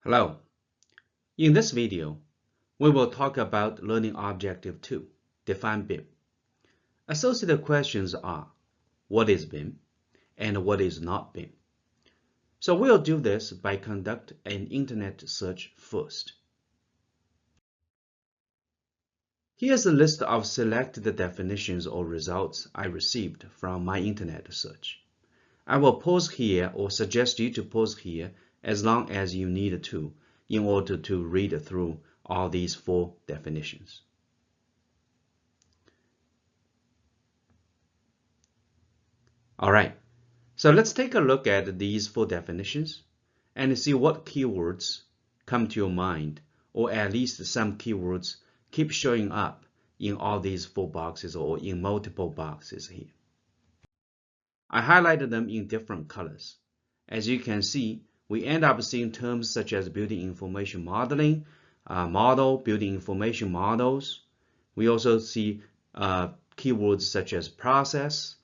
Hello. In this video, we will talk about Learning Objective 2, Define BIM. Associated questions are, what is BIM and what is not BIM? So we'll do this by conduct an internet search first. Here's a list of selected definitions or results I received from my internet search. I will pause here or suggest you to pause here as long as you need to in order to read through all these four definitions. All right, so let's take a look at these four definitions and see what keywords come to your mind, or at least some keywords keep showing up in all these four boxes or in multiple boxes here. I highlighted them in different colors. As you can see, we end up seeing terms such as building information modeling, building information models. We also see keywords such as process,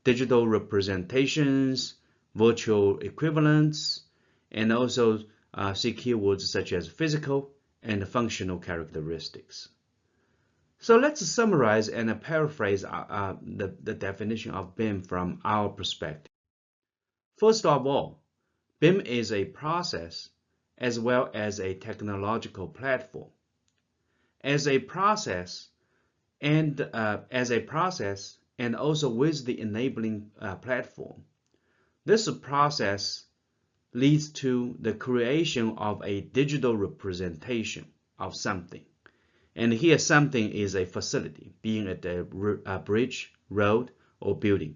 digital representations, virtual equivalents, and also see keywords such as physical and functional characteristics. So let's summarize and paraphrase the definition of BIM from our perspective. First of all, BIM is a process as well as a technological platform. As a process and also with the enabling platform, this process leads to the creation of a digital representation of something. And here something is a facility, being it a bridge, road, or building.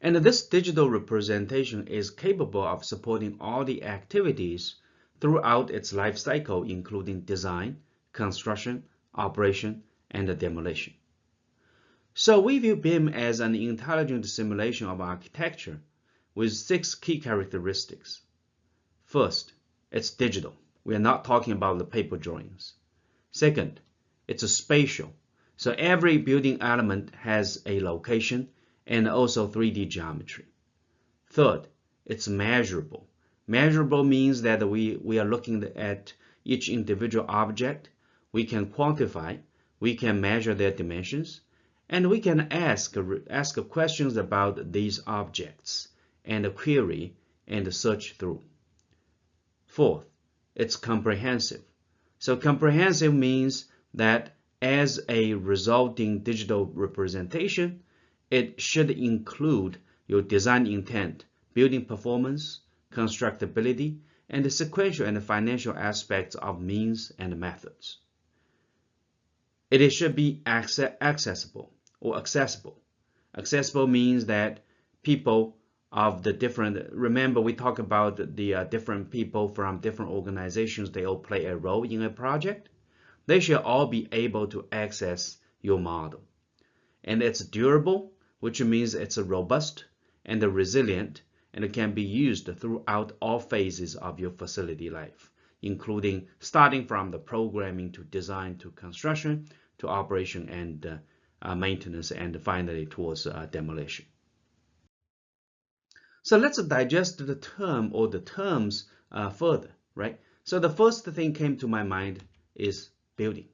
And this digital representation is capable of supporting all the activities throughout its life cycle, including design, construction, operation, and demolition. So we view BIM as an intelligent simulation of architecture with 6 key characteristics. First, it's digital. We are not talking about the paper drawings. Second, it's spatial. So every building element has a location and also 3D geometry. Third, it's measurable. Measurable means that we are looking at each individual object. We can quantify, we can measure their dimensions, and we can ask questions about these objects and query and search through. Fourth, it's comprehensive. So comprehensive means that as a resulting digital representation, it should include your design intent, building performance, constructability, and the sequential and financial aspects of means and methods. It should be accessible or accessible. Accessible means that people of the different, remember we talk about the different people from different organizations, they all play a role in a project. They should all be able to access your model. And it's durable, which means it's robust and resilient, and it can be used throughout all phases of your facility life, including starting from the programming to design to construction to operation and maintenance, and finally towards demolition. So let's digest the term or the terms further, right? So the first thing came to my mind is building.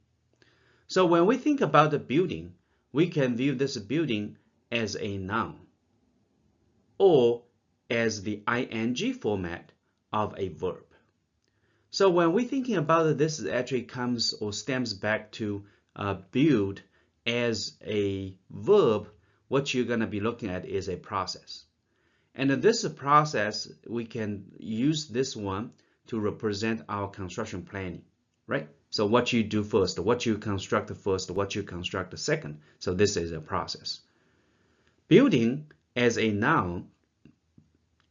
So when we think about the building, we can view this building as a noun or as the ing format of a verb. So when we're thinking about it, this actually comes or stems back to build as a verb. What you're going to be looking at is a process. And in this process, we can use this one to represent our construction planning, right? So what you do first, what you construct first, what you construct second. So this is a process. Building as a noun,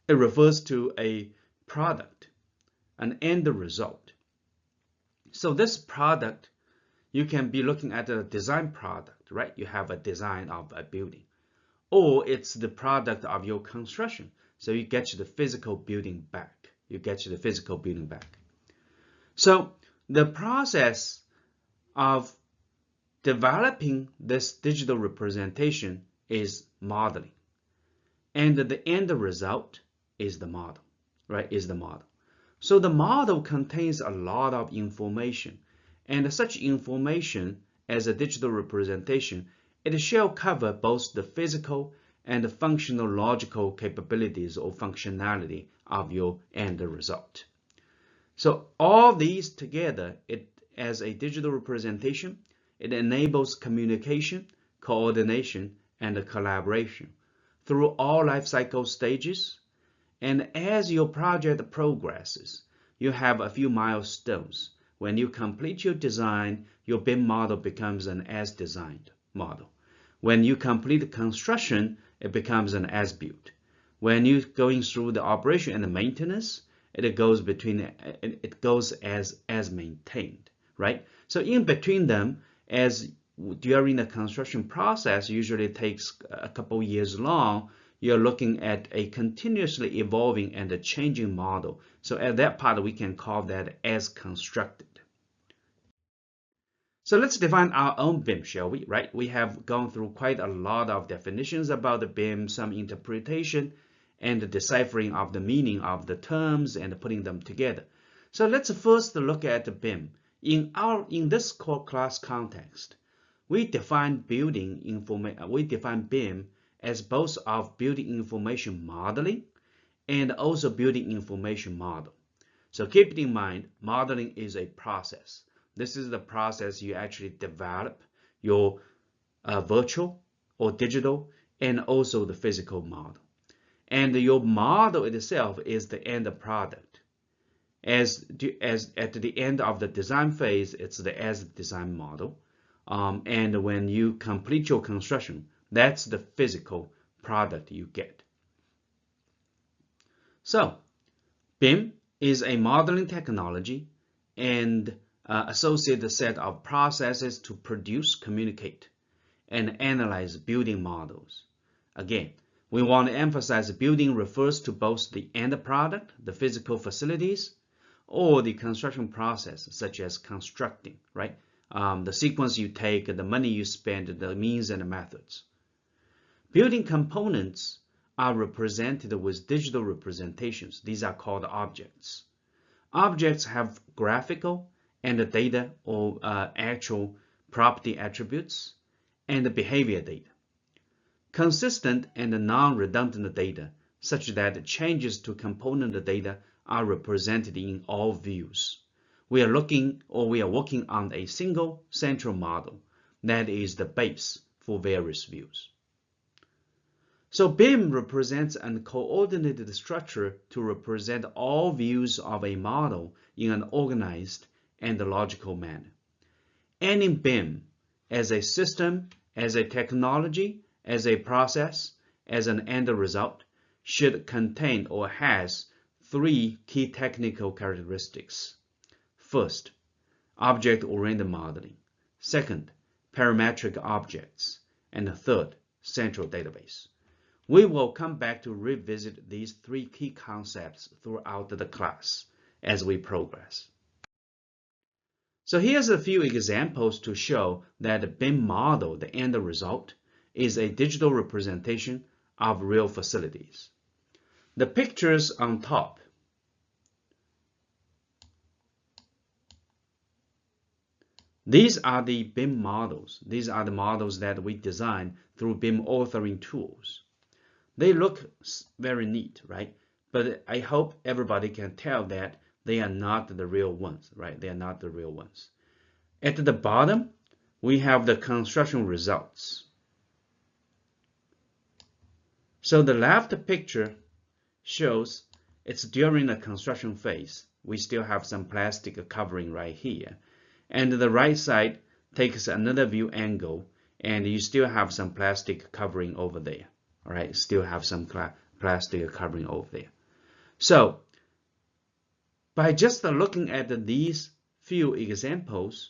it refers to a product, an end result. So this product, you can be looking at a design product, right? You have a design of a building. Or it's the product of your construction. So you get the physical building back. So the process of developing this digital representation is modeling. And the end result is the model, right? So the model contains a lot of information, and such information as a digital representation, it shall cover both the physical and the functional logical capabilities or functionality of your end result. So all these together, as a digital representation, it enables communication, coordination, and collaboration through all life cycle stages. And as your project progresses, you have a few milestones. When you complete your design, your BIM model becomes an as-designed model. When you complete construction, it becomes an as-built. When you're going through the operation and the maintenance, it goes as maintained, right? So in between them, as during the construction process, usually takes a couple years long, you're looking at a continuously evolving and a changing model. So at that part, we can call that as constructed. So let's define our own BIM, shall we? Right? We have gone through quite a lot of definitions about the BIM, some interpretation, and the deciphering of the meaning of the terms and putting them together. So let's first look at the BIM. In this core class context, we define BIM as both of building information modeling and also building information model. So keep in mind, modeling is a process. This is the process you actually develop your virtual or digital and also the physical model. And your model itself is the end product. As at the end of the design phase, it's the as-designed model. And when you complete your construction, that's the physical product you get. So BIM is a modeling technology and associated set of processes to produce, communicate, and analyze building models. Again, we want to emphasize building refers to both the end product, the physical facilities, or the construction process, such as constructing, right? The sequence you take, the money you spend, the means and the methods. Building components are represented with digital representations. These are called objects. Objects have graphical and data or actual property attributes and behavior data. Consistent and non-redundant data, such that changes to component data are represented in all views. We are working on a single central model that is the base for various views. So BIM represents a coordinated structure to represent all views of a model in an organized and logical manner. And in BIM, as a system, as a technology, as a process, as an end result, should contain or has three key technical characteristics. First, object-oriented modeling. Second, parametric objects. And third, central database. We will come back to revisit these three key concepts throughout the class as we progress. So here's a few examples to show that the BIM model, the end result, is a digital representation of real facilities. The pictures on top these are the BIM models. These are the models that we design through BIM authoring tools. They look very neat, right? But I hope everybody can tell that they are not the real ones, right? They are not the real ones. At the bottom, we have the construction results. So the left picture shows it's during the construction phase. We still have some plastic covering right here. And the right side takes another view angle, and you still have some plastic covering over there. All right, still have some plastic covering over there. So by just looking at these few examples,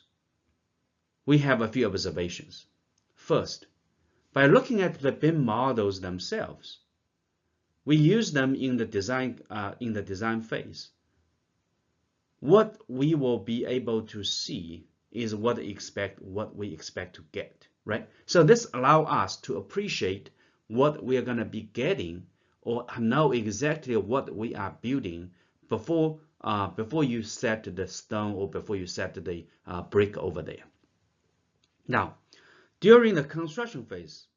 we have a few observations. First, by looking at the BIM models themselves, we use them in the design phase. What we will be able to see is what we expect to get, right? So this allows us to appreciate what we are going to be getting or know exactly what we are building before before you set the stone or before you set the brick over there. Now, during the construction phase,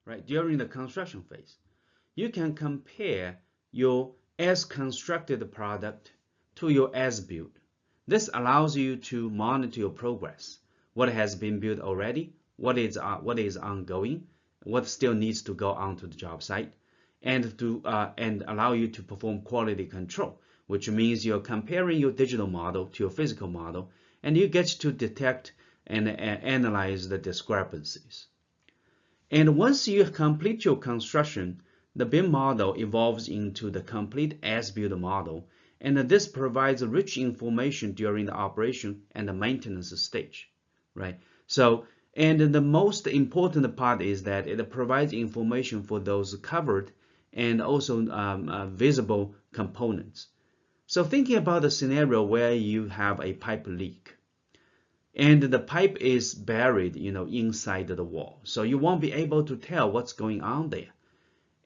right? During the construction phase, you can compare your as constructed product to your as built. This allows you to monitor your progress, what has been built already, what is ongoing, what still needs to go onto the job site, and allow you to perform quality control, which means you're comparing your digital model to your physical model, and you get to detect and analyze the discrepancies. And once you complete your construction, the BIM model evolves into the complete as-built model, and this provides rich information during the operation and the maintenance stage, right? So, and the most important part is that it provides information for those covered and also visible components. So thinking about the scenario where you have a pipe leak, and the pipe is buried, inside the wall, so you won't be able to tell what's going on there.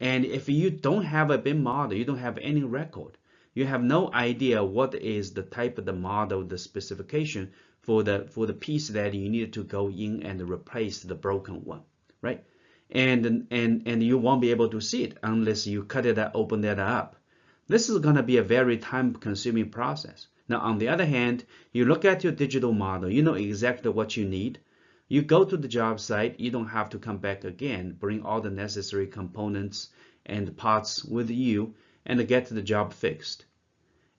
And if you don't have a BIM model, you don't have any record, you have no idea what is the type of the model, the specification for the piece that you need to go in and replace the broken one, right? And you won't be able to see it unless you cut it, open that up. This is going to be a very time-consuming process. Now, on the other hand, you look at your digital model, you know exactly what you need. You go to the job site, you don't have to come back again, bring all the necessary components and parts with you and get the job fixed.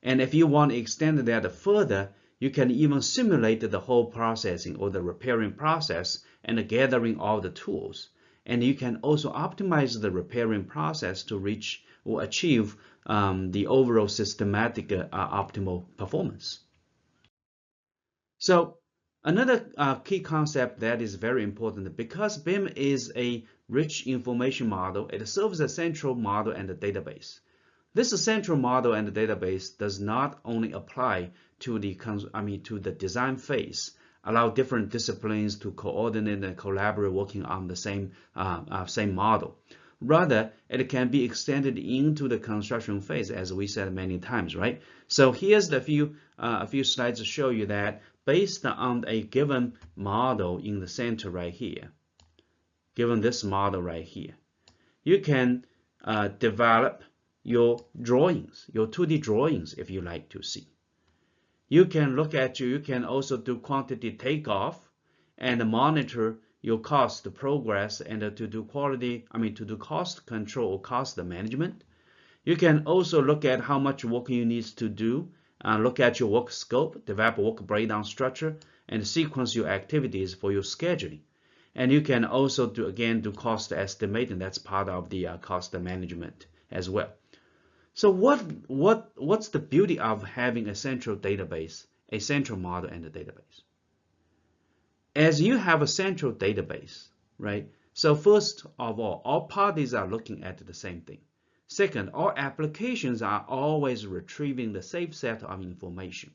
And if you want to extend that further, you can even simulate the whole processing or the repairing process and gathering all the tools. And you can also optimize the repairing process to reach or achieve the overall systematic optimal performance. So another key concept that is very important, because BIM is a rich information model, it serves as a central model and a database. This central model and database does not only apply to the design phase, allow different disciplines to coordinate and collaborate working on the same model. Rather, it can be extended into the construction phase, as we said many times, right? So here's a few slides to show you that based on a given model in the center right here, given this model right here, you can develop your drawings, your 2D drawings, if you like to see. You can also do quantity takeoff and monitor your cost progress and to do cost control or cost management. You can also look at how much work you need to do, look at your work scope, develop a work breakdown structure, and sequence your activities for your scheduling. And you can also do cost estimating. That's part of the cost management as well. So what's the beauty of having a central database, a central model and a database? As you have a central database, right? So first of all parties are looking at the same thing. Second, all applications are always retrieving the same set of information.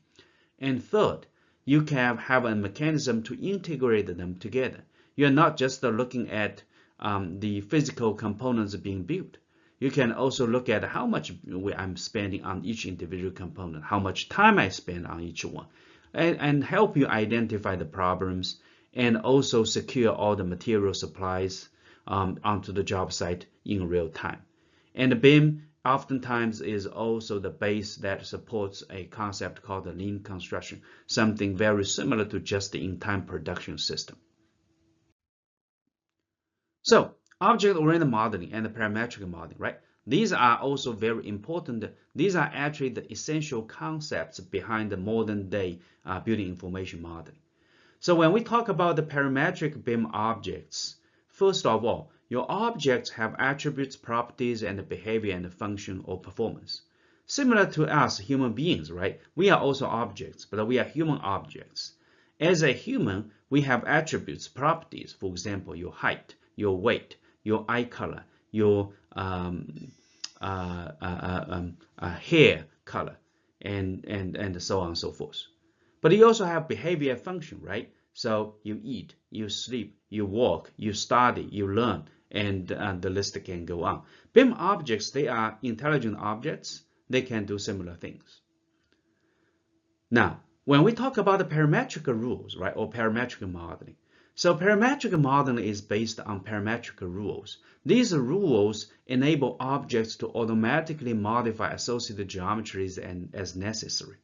And third, you can have a mechanism to integrate them together. You're not just looking at the physical components being built. You can also look at how much I'm spending on each individual component, how much time I spend on each one, and help you identify the problems and also secure all the material supplies onto the job site in real time. And BIM oftentimes is also the base that supports a concept called the lean construction, something very similar to just the in-time production system. So object-oriented modeling and the parametric modeling, right? These are also very important. These are actually the essential concepts behind the modern day building information modeling. So when we talk about the parametric BIM objects, first of all, your objects have attributes, properties, and behavior and function or performance. Similar to us human beings, right? We are also objects, but we are human objects. As a human, we have attributes, properties, for example, your height, your weight, your eye color, your hair color, and so on and so forth. But you also have behavior function, right? So you eat, you sleep, you walk, you study, you learn, and the list can go on. BIM objects, they are intelligent objects. They can do similar things. Now, when we talk about the parametric rules, right, or parametric modeling, so parametric modeling is based on parametric rules. These rules enable objects to automatically modify associated geometries as necessary.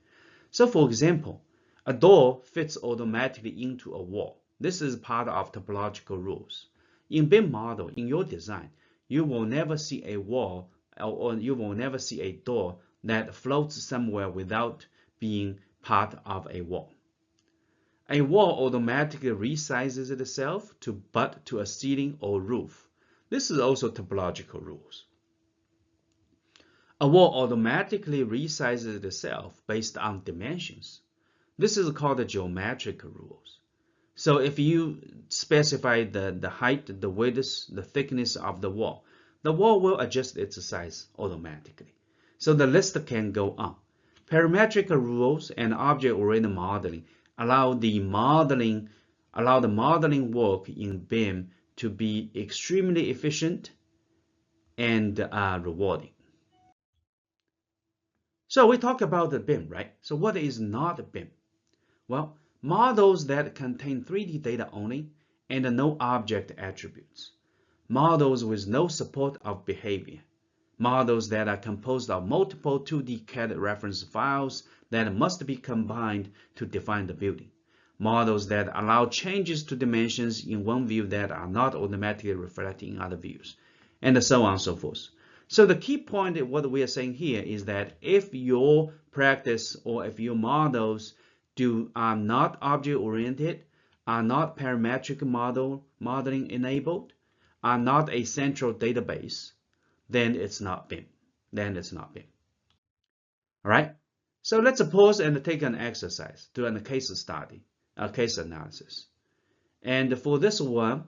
So for example, a door fits automatically into a wall. This is part of topological rules. In BIM model, in your design, you will never see a wall or you will never see a door that floats somewhere without being part of a wall. A wall automatically resizes itself to butt to a ceiling or roof. This is also topological rules. A wall automatically resizes itself based on dimensions. This is called the geometric rules. So if you specify the height, the width, the thickness of the wall will adjust its size automatically. So the list can go on. Parametric rules and object-oriented modeling allow the modeling work in BIM to be extremely efficient and rewarding. So we talk about the BIM, right? So what is not BIM? Well, models that contain 3D data only and no object attributes. Models with no support of behavior. Models that are composed of multiple 2D CAD reference files that must be combined to define the building. Models that allow changes to dimensions in one view that are not automatically reflected in other views, and so on and so forth. So the key point of what we are saying here is that if your practice or if your models are not object-oriented, are not parametric modeling enabled, are not a central database, then it's not BIM. All right. So let's pause and take an exercise, do a case study, a case analysis. And for this one,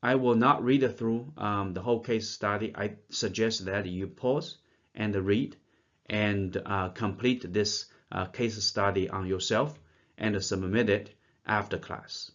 I will not read through the whole case study. I suggest that you pause and read and complete this case study on yourself and submit it after class.